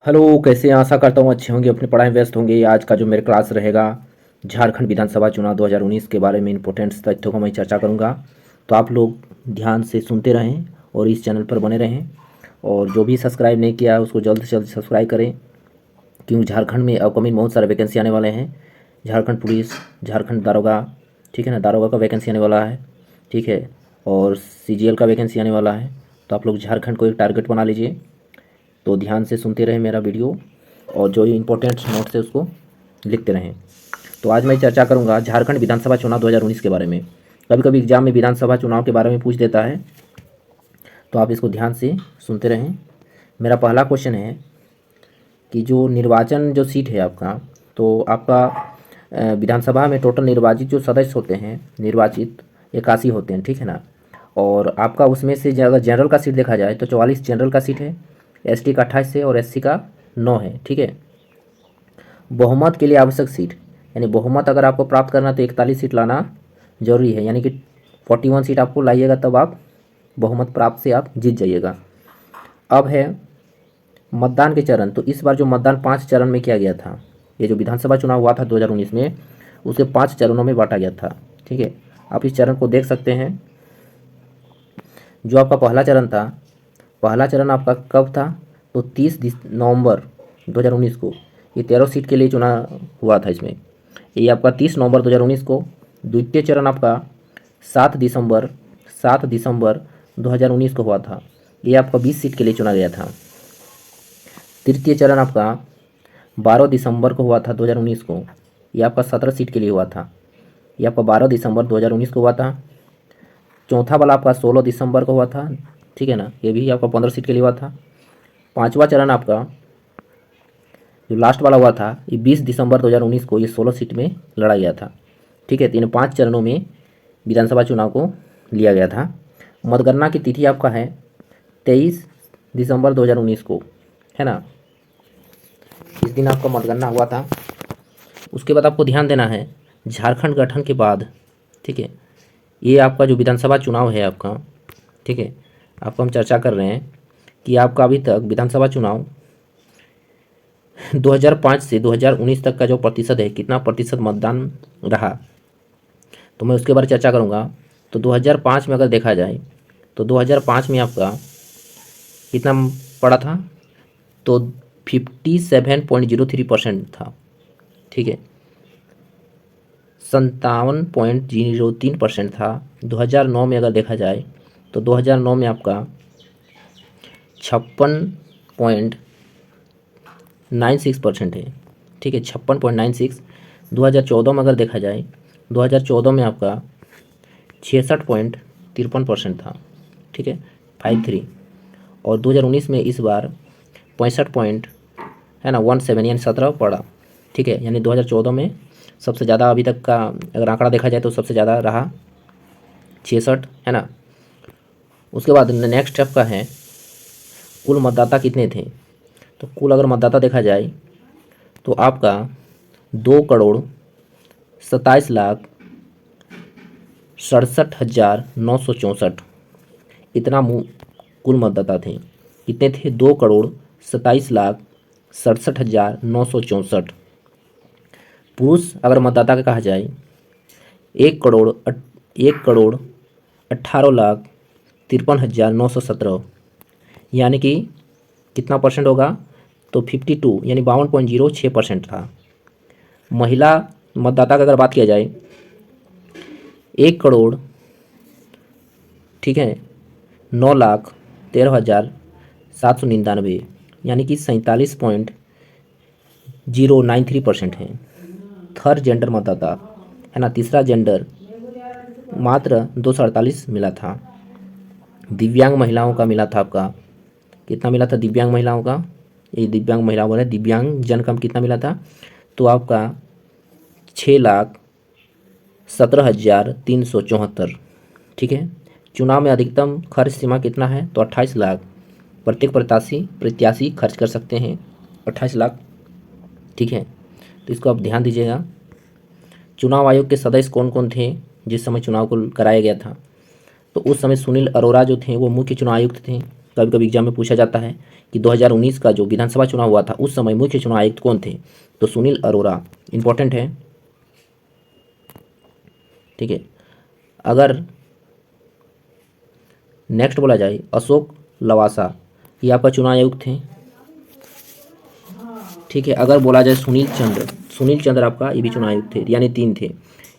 Hello, कैसे हैं? आशा करता हूँ अच्छे होंगे, अपनी पढ़ाई में व्यस्त होंगे। आज का जो मेरा क्लास रहेगा झारखंड विधानसभा चुनाव 2019 के बारे में इंपॉर्टेंट तथ्यों को मैं चर्चा करूँगा। तो आप लोग ध्यान से सुनते रहें और इस चैनल पर बने रहें। और जो भी सब्सक्राइब नहीं किया है उसको जल्द से जल्द सब्सक्राइब करें, क्योंकि झारखंड में अपकमिंग बहुत सारे वैकेंसी आने वाले हैं। झारखंड पुलिस, झारखंड दारोगा, ठीक है ना, दारोगा का वैकेंसी आने वाला है, ठीक है। और CGL का वैकेंसी आने वाला है। तो आप लोग झारखंड को एक टारगेट बना लीजिए। तो ध्यान से सुनते रहें मेरा वीडियो, और जो इंपॉर्टेंट नोट्स है उसको लिखते रहें। तो आज मैं चर्चा करूंगा झारखंड विधानसभा चुनाव 2019 के बारे में। कभी कभी एग्जाम में विधानसभा चुनाव के बारे में पूछ देता है, तो आप इसको ध्यान से सुनते रहें। मेरा पहला क्वेश्चन है कि जो निर्वाचन जो सीट है आपका, तो आपका विधानसभा में टोटल निर्वाचित जो सदस्य होते हैं, निर्वाचित 81 होते हैं, ठीक है ना। और आपका उसमें से अगर जनरल का सीट देखा जाए तो 44 जनरल का सीट है, ST का 28 है और SC का 9 है, ठीक है। बहुमत के लिए आवश्यक सीट, यानी बहुमत अगर आपको प्राप्त करना तो 41 सीट लाना जरूरी है, यानी कि 41 सीट आपको लाइएगा, तब आप बहुमत प्राप्त से आप जीत जाइएगा। अब है मतदान के चरण। तो इस बार जो मतदान 5 चरण में किया गया था, ये जो विधानसभा चुनाव हुआ था 2019 में, उसे 5 चरणों में बांटा गया था, ठीक है। आप इस चरण को देख सकते हैं। जो आपका पहला चरण था, पहला चरण आपका कब था? तो 30 नवंबर 2019 को। ये 13 सीट के लिए चुनाव हुआ था इसमें। ये आपका 30 नवंबर 2019 को। द्वितीय चरण आपका 7 दिसंबर 2019 को हुआ था। ये आपका 20 सीट के लिए चुना गया था। तृतीय चरण आपका 12 दिसंबर को हुआ था 2019 को। ये आपका 17 सीट के लिए हुआ था। ये आपका 12 दिसंबर 2019 को हुआ था। चौथा वाला आपका 16 दिसंबर को हुआ था, ठीक है ना। ये भी आपका 15 सीट के लिए हुआ था। पांचवा चरण आपका जो लास्ट वाला हुआ था, ये 20 दिसंबर 2019 को, ये 16 सीट में लड़ा गया था, ठीक है। तो इन 5 चरणों में विधानसभा चुनाव को लिया गया था। मतगणना की तिथि आपका है 23 दिसंबर 2019 को, है ना। इस दिन आपका मतगणना हुआ था। उसके बाद आपको ध्यान देना है, झारखंड गठन के बाद, ठीक है, ये आपका जो विधानसभा चुनाव है आपका, ठीक है, आपको हम चर्चा कर रहे हैं कि आपका अभी तक विधानसभा चुनाव 2005 से 2019 तक का जो प्रतिशत है, कितना प्रतिशत मतदान रहा, तो मैं उसके बारे में चर्चा करूँगा। तो 2005 में अगर देखा जाए तो 2005 में आपका कितना पड़ा था? तो 57.03% था, ठीक है। 57.03% था। 2009 में अगर देखा जाए तो 2009 में आपका 56.96% है, ठीक है, 56.96। 2014 में अगर देखा जाए, 2014 में आपका 66.53% था, ठीक है, 53। और 2019 में इस बार 65 पॉइंट, है ना, 17 यानी 17 पड़ा, ठीक है। यानी 2014 में सबसे ज़्यादा अभी तक का अगर आंकड़ा देखा जाए तो सबसे ज़्यादा रहा 66, है ना। उसके बाद नेक्स्ट आपका है कुल मतदाता कितने थे। तो कुल अगर मतदाता देखा जाए तो आपका 2,27,67,964 इतना कुल मतदाता थे। कितने थे? 2,27,67,964। पुरुष अगर मतदाता का कहा जाए, 1,18,53,917, यानी कि कितना परसेंट होगा? तो 52 यानी 52.06% था। महिला मतदाता का अगर बात किया जाए, 1 करोड़, ठीक है, 9,13,799, यानी कि 47.093% है। थर्ड जेंडर मतदाता, है ना, तीसरा जेंडर मात्र 248 मिला था। दिव्यांग महिलाओं का मिला था आपका, कितना मिला था दिव्यांग महिलाओं का? ये दिव्यांग महिलाओं का, दिव्यांग जन का कितना मिला था? तो आपका 6,17,374, ठीक है। चुनाव में अधिकतम खर्च सीमा कितना है? तो 28 लाख। प्रत्येक प्रत्याशी खर्च कर सकते हैं 28 लाख, ठीक है। तो इसको आप ध्यान दीजिएगा। चुनाव आयोग के सदस्य कौन कौन थे जिस समय चुनाव को कराया गया था? तो उस समय सुनील अरोड़ा जो थे वो मुख्य चुनाव आयुक्त थे, कभी कभी एग्जाम में पूछा जाता है कि 2019 का जो विधानसभा चुनाव हुआ था उस समय मुख्य चुनाव आयुक्त कौन थे, तो सुनील अरोड़ा इंपॉर्टेंट है। ठीक है, अगर नेक्स्ट बोला जाए अशोक लवासा, ये आपका चुनाव आयुक्त थे। ठीक है, अगर बोला जाए सुनील चंद्र आपका ये भी चुनाव आयुक्त थे, यानी 3 थे।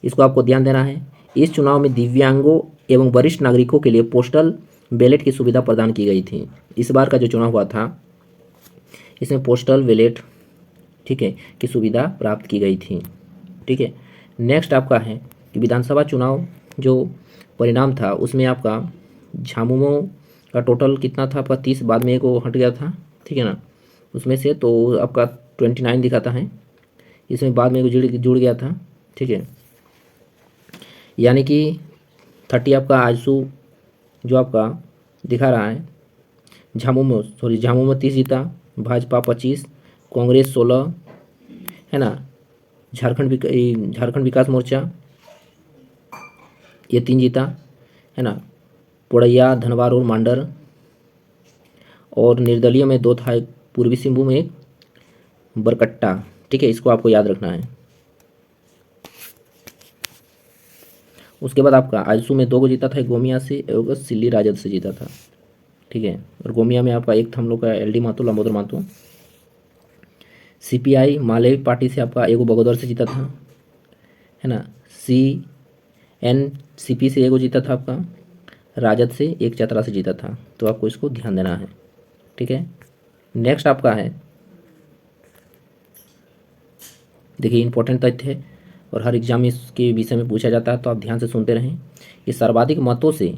इसको आपको ध्यान देना है। इस चुनाव में दिव्यांगों एवं वरिष्ठ नागरिकों के लिए पोस्टल बैलेट की सुविधा प्रदान की गई थी। इस बार का जो चुनाव हुआ था इसमें पोस्टल बैलेट, ठीक है, की सुविधा प्राप्त की गई थी। ठीक है, नेक्स्ट आपका है कि विधानसभा चुनाव जो परिणाम था उसमें आपका झामुमो का टोटल कितना था आपका 30, बाद में एक वो हट गया था, ठीक है ना, उसमें से तो आपका 29 दिखाता है, इसमें बाद में जुड़ गया था। ठीक है, यानी कि 30 आपका आजसू जो आपका दिखा रहा है, झामुमो 30 जीता, भाजपा 25, कांग्रेस 16, है ना, झारखंड विकास मोर्चा ये 3 जीता, है ना, पोड़ैया धनवार और मांडर, और निर्दलीय में 2 था, एक पूर्वी सिंहभूम में, एक बरकट्टा। ठीक है, इसको आपको याद रखना है। उसके बाद आपका आजसू में 2 को जीता था, एक गोमिया से और सिल्ली राजद से जीता था। ठीक है, और गोमिया में आपका एक था हम लोग का LD महतो, लंबोदर महतो। CPI माले पार्टी से आपका एगो बगोदर से जीता था, है ना, CNCP से एगो जीता था आपका, राजद से एक चतरा से जीता था। तो आपको इसको ध्यान देना है। ठीक है, नेक्स्ट आपका है, देखिए इंपॉर्टेंट तथ्य है और हर एग्जाम में इसके विषय में पूछा जाता है, तो आप ध्यान से सुनते रहें। ये सर्वाधिक मतों से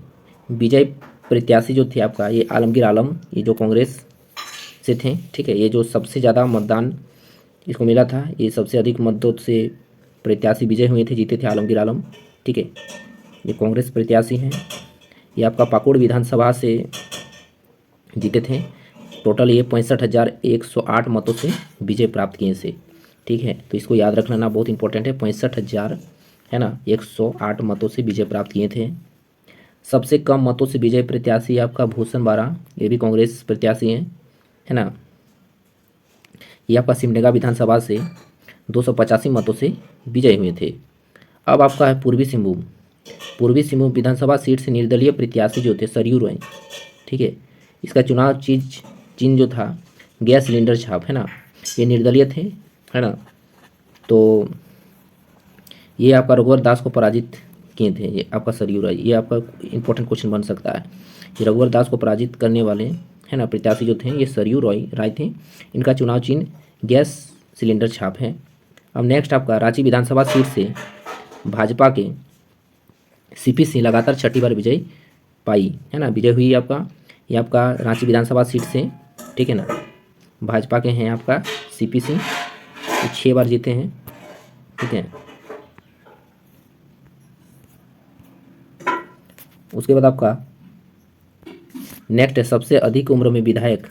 विजय प्रत्याशी जो थे आपका, ये आलमगीर आलम, ये जो कांग्रेस से थे। ठीक है, ये जो सबसे ज़्यादा मतदान इसको मिला था, ये सबसे अधिक मतों से प्रत्याशी विजय हुए थे, जीते थे आलमगीर आलम। ठीक है, ये कांग्रेस प्रत्याशी हैं। ये आपका पाकुड़ विधानसभा से जीते थे। टोटल ये 65,108 मतों से विजय प्राप्त किए से। ठीक है, तो इसको याद रखना बहुत इंपॉर्टेंट है। 65,000 है ना 108 मतों से विजय प्राप्त किए थे। सबसे कम मतों से विजय प्रत्याशी आपका भूषण बारा, ये भी कांग्रेस प्रत्याशी हैं, है ना। ये आपका सिमडेगा विधानसभा से 285 मतों से विजय हुए थे। अब आपका है पूर्वी सिंहभूम विधानसभा सीट से निर्दलीय प्रत्याशी जो थे सरयू रॉय। ठीक है, इसका चुनाव चिन्ह जो था गैस सिलेंडर छाप, है ना, ये निर्दलीय थे, है ना। तो ये आपका रघुवर दास को पराजित किए थे, ये आपका सरयू रॉय। ये आपका इंपॉर्टेंट क्वेश्चन बन सकता है। ये रघुवर दास को पराजित करने वाले, है ना, प्रत्याशी जो थे ये सरयू राय थे। इनका चुनाव चिन्ह गैस सिलेंडर छाप है। अब नेक्स्ट आपका रांची विधानसभा सीट से भाजपा के CP सिंह लगातार 6ठी बार विजय पाई, है ना, विजय हुई आपका। ये आपका रांची विधानसभा सीट से, ठीक है ना, भाजपा के हैं आपका CP सिंह, 6 बार जीते हैं। ठीक है, उसके बाद आपका नेक्स्ट है सबसे अधिक उम्र में विधायक।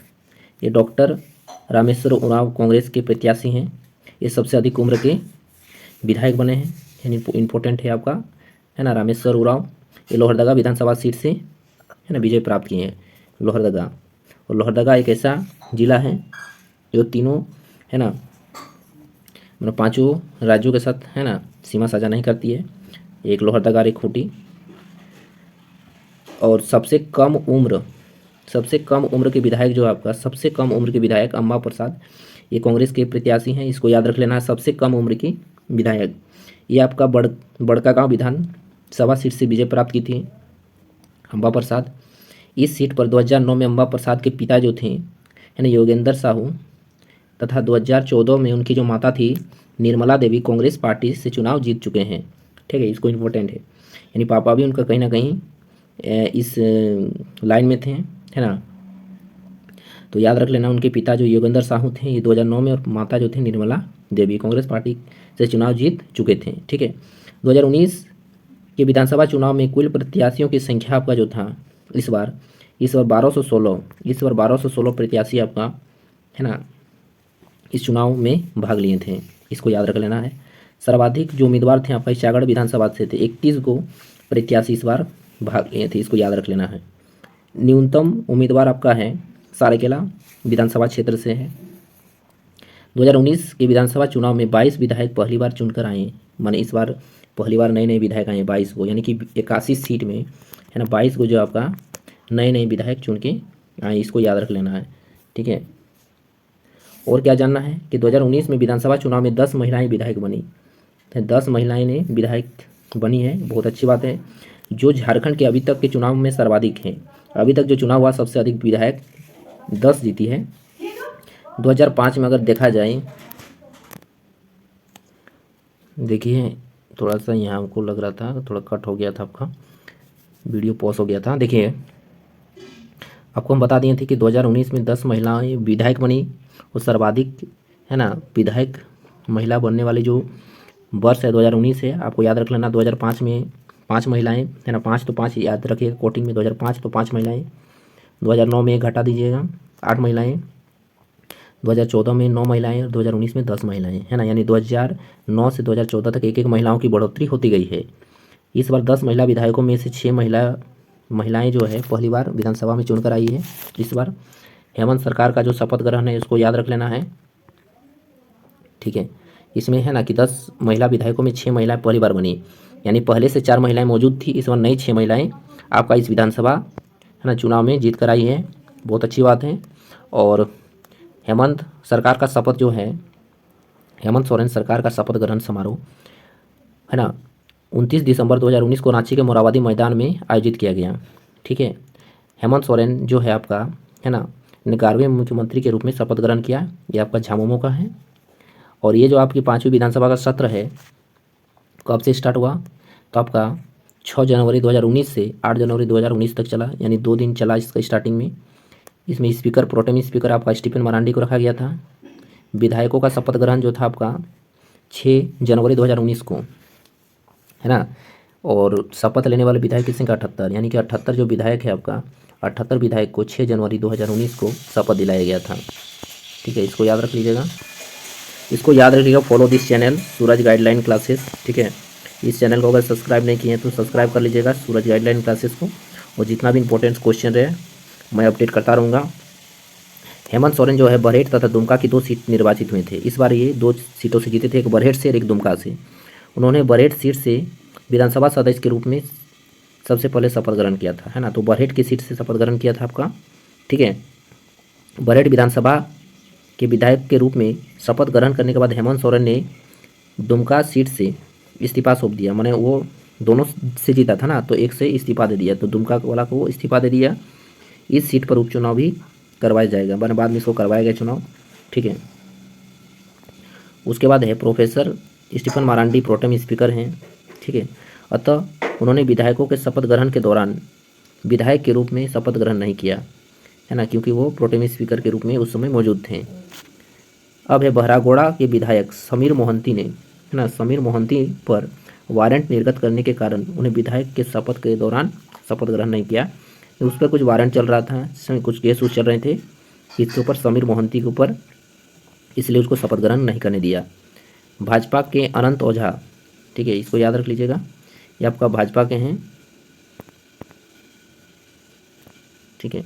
ये डॉक्टर रामेश्वर उरांव कांग्रेस के प्रत्याशी हैं। ये सबसे अधिक उम्र के विधायक बने हैं, यानी इम्पोर्टेंट है आपका, है ना, रामेश्वर उरांव। ये लोहरदगा विधानसभा सीट से, है ना, विजय प्राप्त किए हैं, लोहरदगा। और लोहरदगा एक ऐसा जिला है जो तीनों, है ना, मतलब 5 राज्यों के साथ, है ना, सीमा साझा नहीं करती है। एक लोहरदगा एक खूंटी। और सबसे कम उम्र के विधायक जो आपका, सबसे कम उम्र के विधायक अम्बा प्रसाद, ये कांग्रेस के प्रत्याशी हैं। इसको याद रख लेना है, सबसे कम उम्र की विधायक। ये आपका बड़कागांव विधानसभा सीट से विजय प्राप्त की थी अम्बा प्रसाद। इस सीट पर 2009 में अम्बा प्रसाद के पिता जो थे, है ना, योगेंद्र साहू, तथा 2014 में उनकी जो माता थी निर्मला देवी कांग्रेस पार्टी से चुनाव जीत चुके हैं। ठीक है, इसको इम्पोर्टेंट है, यानी पापा भी उनका कहीं ना कहीं इस लाइन में थे, है ना। तो याद रख लेना, उनके पिता जो योगेंद्र साहू थे ये 2009 में, और माता जो थे निर्मला देवी कांग्रेस पार्टी से चुनाव जीत चुके थे। ठीक है, 2019 के विधानसभा चुनाव में कुल प्रत्याशियों की संख्या आपका जो था इस बार 1216 प्रत्याशी आपका, है ना, इस चुनाव में भाग लिए थे। इसको याद रख लेना है। सर्वाधिक जो उम्मीदवार थे आपका इचागढ़ विधानसभा से थे, 31 को प्रत्याशी इस बार भाग लिए थे। इसको याद रख लेना है। न्यूनतम उम्मीदवार आपका है सारकेला विधानसभा क्षेत्र से है। 2019 के विधानसभा चुनाव में 22 विधायक पहली बार चुनकर आए, माने इस बार पहली बार नए नए विधायक आए 22 को, यानी कि 81 सीट में है ना 22 को जो आपका नए नए विधायक चुन के आए, इसको याद रख लेना है। ठीक है, और क्या जानना है कि 2019 में विधानसभा चुनाव में 10 महिलाएं विधायक बनी, 10 महिलाएं ने विधायक बनी है, बहुत अच्छी बात है। जो झारखंड के अभी तक के चुनाव में सर्वाधिक हैं, अभी तक जो चुनाव हुआ सबसे अधिक विधायक 10 जीती है। 2005 में अगर देखा जाए, देखिए थोड़ा सा यहाँ हमको लग रहा था थोड़ा कट हो गया था, आपका वीडियो पॉज हो गया था। देखिए आपको हम बता दिए थे कि 2019 में 10 महिलाएं विधायक बनी और सर्वाधिक है ना विधायक महिला बनने वाली जो वर्ष है 2019 है, आपको याद रख लेना। 2005 में 5 महिलाएं है ना, 5 तो 5 याद रखिएगा कोटिंग में, 2005 तो 5 महिलाएं, 2009 में 1 घटा दीजिएगा 8 महिलाएं, 2014 में 9 महिलाएं और 2019 में 10 महिलाएं है ना, यानी 2009 से 2014 तक एक महिलाओं की बढ़ोतरी होती गई है। इस बार 10 महिला विधायकों में से 6 महिलाएं जो है पहली बार विधानसभा में चुनकर आई है। इस बार हेमंत सरकार का जो शपथ ग्रहण है उसको याद रख लेना है। ठीक है, इसमें है ना कि 10 महिला विधायकों में 6 महिलाएं पहली बार बनी, यानी पहले से 4 महिलाएं मौजूद थी, इस बार नई 6 महिलाएं आपका इस विधानसभा है ना चुनाव में जीत कर आई है, बहुत अच्छी बात है। और हेमंत सरकार का शपथ जो है, हेमंत सोरेन सरकार का शपथ ग्रहण समारोह है ना 29 दिसंबर 2019 को रांची के मोराबादी मैदान में आयोजित किया गया। ठीक है, हेमंत सोरेन जो है आपका है ना 11वें मुख्यमंत्री के रूप में शपथ ग्रहण किया, ये आपका झामुमो का है। और ये जो आपकी 5वीं विधानसभा का सत्र है कब से स्टार्ट हुआ, तो आपका 6 जनवरी 2019 से 8 जनवरी 2019 तक चला, यानी 2 दिन चला इसका स्टार्टिंग में। इसमें स्पीकर प्रोटेम स्पीकर आपका स्टीफन मरांडी को रखा गया था। विधायकों का शपथ ग्रहण जो था आपका 6 जनवरी 2019 को है ना, और शपथ लेने वाले विधायक की संख्या 78, यानी कि 78 जो विधायक है आपका 78 विधायक को 6 जनवरी 2019 को शपथ दिलाया गया था। ठीक है, इसको याद रख लीजिएगा, इसको याद रखिएगा। Follow this channel Suraj guideline classes. ठीक है, इस चैनल को अगर सब्सक्राइब नहीं किए हैं तो सब्सक्राइब कर लीजिएगा सूरज गाइडलाइन क्लासेस को, और जितना भी इंपॉर्टेंट क्वेश्चन रहे मैं अपडेट करता रहूँगा। हेमंत सोरेन जो है बरहेट तथा दुमका की 2 सीट निर्वाचित हुए थे, इस बार ये 2 सीटों से जीते थे, एक बरहेट से और एक दुमका से। उन्होंने बरहेट सीट से विधानसभा सदस्य के रूप में सबसे पहले शपथ ग्रहण किया था है ना, तो बरहेट की सीट से शपथ ग्रहण किया था आपका। ठीक है, बरहेट विधानसभा के विधायक के रूप में शपथ ग्रहण करने के बाद हेमंत सोरेन ने दुमका सीट से इस्तीफा सौंप दिया, माने वो दोनों से जीता था ना, तो एक से इस्तीफा दे दिया, तो दुमका वाला को वो इस्तीफा दे दिया। इस सीट पर उपचुनाव भी करवाया जाएगा, मैंने बाद में इसको करवाया गया चुनाव। ठीक है, उसके बाद है professor Stephen Marandi pro tem speaker हैं। ठीक है, अतः उन्होंने विधायकों के शपथ ग्रहण के दौरान विधायक के रूप में शपथ ग्रहण नहीं किया है ना, क्योंकि वो प्रोटेम स्पीकर के रूप में उस समय मौजूद थे। अब है बहरागोड़ा के विधायक समीर मोहंती ने है ना, समीर मोहंती पर वारंट निर्गत करने के कारण उन्हें विधायक के शपथ के दौरान शपथ ग्रहण नहीं किया। उस पर कुछ वारंट चल रहा था, इसमें कुछ केस उस चल रहे थे, इसके ऊपर समीर मोहंती के ऊपर, इसलिए उसको शपथ ग्रहण नहीं करने दिया। भाजपा के अनंत ओझा, ठीक है, इसको याद रख लीजिएगा, ये आपका भाजपा के हैं। ठीक है,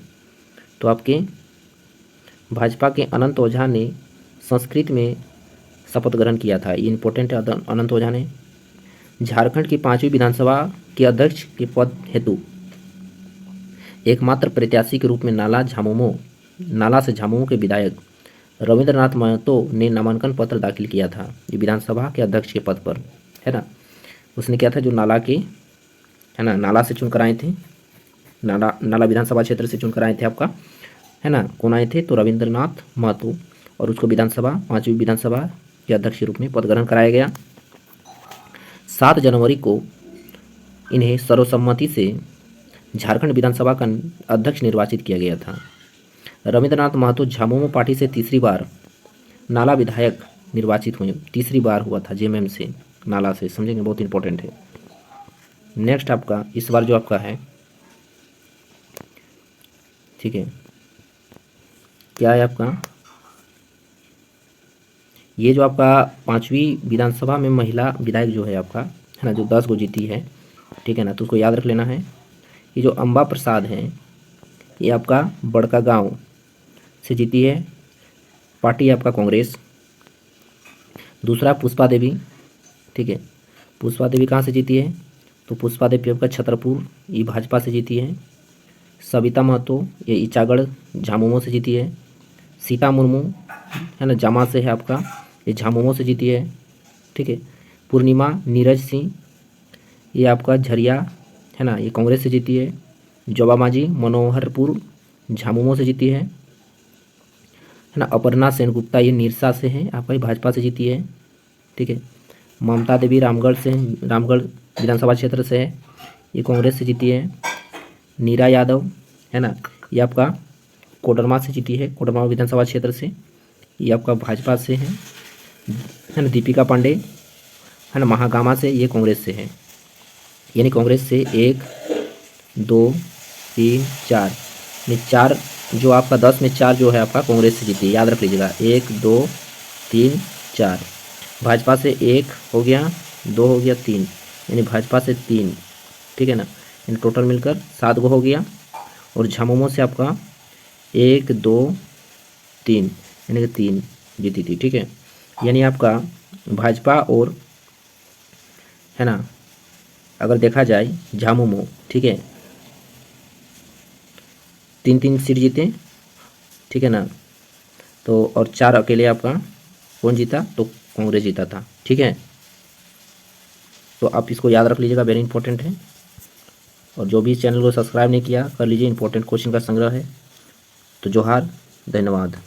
तो आपके भाजपा के अनंत ओझा ने संस्कृत में शपथ ग्रहण किया था, ये इंपॉर्टेंट है। अनंत ओझा ने झारखंड की 5वीं विधानसभा के अध्यक्ष के पद हेतु एकमात्र प्रत्याशी के रूप में नाला से झामुमो के विधायक रविंद्रनाथ महतो ने नामांकन पत्र दाखिल किया था, ये विधानसभा के अध्यक्ष के पद पर है ना। उसने क्या था, जो नाला के है ना, नाला से चुनकर आए थे, नाला विधानसभा क्षेत्र से चुनकर आए थे आपका है ना, कौन आए थे, तो रविंद्रनाथ महतो, और उसको विधानसभा 5वीं विधानसभा के अध्यक्ष के रूप में पद ग्रहण कराया गया। 7 जनवरी को इन्हें सर्वसम्मति से झारखंड विधानसभा का अध्यक्ष निर्वाचित किया गया था। रविंद्रनाथ महतो झामुमो पार्टी से तीसरी बार नाला विधायक निर्वाचित हुए, तीसरी बार हुआ था जेएमएम से, नाला से, समझेंगे, बहुत इंपॉर्टेंट है। नेक्स्ट आपका इस बार जो आपका है, ठीक है, क्या है आपका, ये जो आपका 5वीं विधानसभा में महिला विधायक जो है आपका है ना, जो 10 को जीती है, ठीक है ना, तो उसको याद रख लेना है। ये जो अम्बा प्रसाद हैं, ये आपका बड़का गांव से जीती है, पार्टी आपका कांग्रेस। दूसरा पुष्पा देवी, ठीक है, पुष्पा देवी कहाँ से जीती है, तो पुष्पा देवी आपका छतरपुर, ये भाजपा से जीती है। सविता महतो ये ईचागढ़ झामुमो से जीती है। सीता मुर्मू है ना, जामा से है आपका, ये झामुमो से जीती है, ठीक है। पूर्णिमा नीरज सिंह ये आपका झरिया है ना, ये कांग्रेस से जीती है। जोबा मांझी मनोहरपुर झामुमो से जीती है ना। अपर्णा सेनगुप्ता ये निरसा से है आपका, ये भाजपा से जीती है, ठीक है। ममता देवी रामगढ़ से, रामगढ़ विधानसभा क्षेत्र से है, ये कांग्रेस से जीती है। नीरा यादव है ना, ये आपका कोडरमा से जीती है, कोडरमा विधानसभा क्षेत्र से, ये आपका भाजपा से है ना। दीपिका पांडे है ना, महागामा से, ये कांग्रेस से है। यानी कांग्रेस से 1 2 3 4, यानी 4 जो आपका 10 में 4 जो है आपका कांग्रेस से जीती है, याद रख लीजिएगा। 1 2 3 4, भाजपा से 1 हो गया, 2 हो गया, 3, यानी भाजपा से 3, ठीक है ना। यानी टोटल मिलकर 7 गो हो गया। और झामुमो से आपका 1 2 3, यानी कि 3 जीती थी, ठीक है। यानी आपका भाजपा और है ना, अगर देखा जाए झामुमो, ठीक है, 3-3 सीट जीते, ठीक है ना। तो और 4 अकेले आपका कौन जीता, तो कांग्रेस जीता था, ठीक है। तो आप इसको याद रख लीजिएगा, वेरी इंपॉर्टेंट है। और जो भी इस चैनल को सब्सक्राइब नहीं किया कर लीजिए, इंपॉर्टेंट क्वेश्चन का संग्रह है। तो जोहार, धन्यवाद।